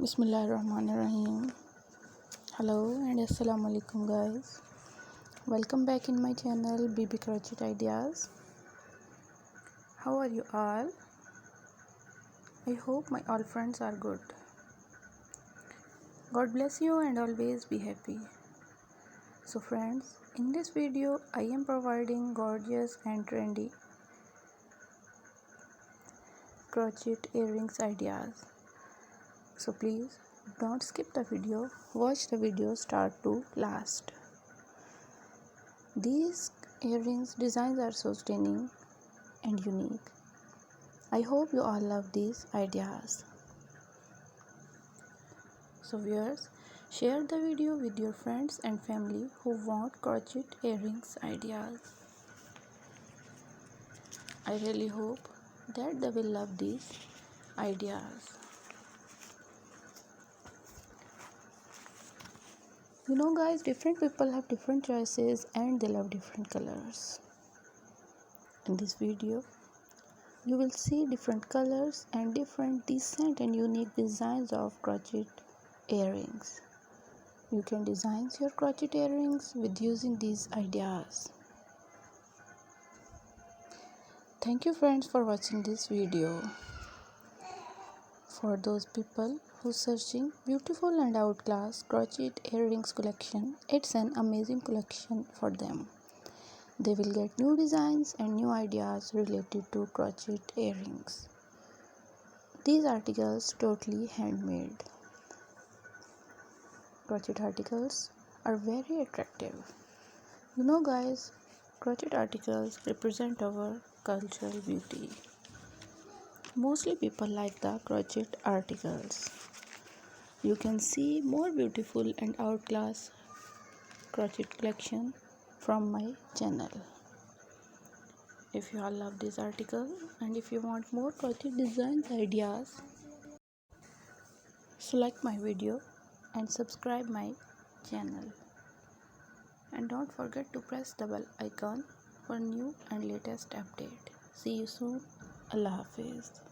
Bismillahirrahmanirrahim. Hello and assalamu alaikum guys. Welcome back in my channel BB Crochet Ideas. How are you all? I hope my all friends are good. God bless you and always be happy. So friends, in this video I am providing gorgeous and trendy crochet earrings ideas. So please don't skip the video, watch the video start to last. These earrings designs are so stunning and unique. I hope you all love these ideas. So viewers, share the video with your friends and family who want crochet earrings ideas. I really hope that they will love these ideas. You know guys, different people have different choices and they love different colors. In this video, you will see different colors and different decent and unique designs of crochet earrings. You can design your crochet earrings with using these ideas. Thank you friends for watching this video. For those people who searching beautiful and outclass crochet earrings collection, it's an amazing collection for them. They will get new designs and new ideas related to crochet earrings. These articles totally handmade. Crochet articles are very attractive. You know guys, crochet articles represent our cultural beauty. Mostly people like the crochet articles. You can see more beautiful and outclass crochet collection from my channel. If you all love this article and if you want more crochet designs ideas, so like my video and subscribe my channel. And don't forget to press the bell icon for new and latest update. See you soon. Allah Hafiz.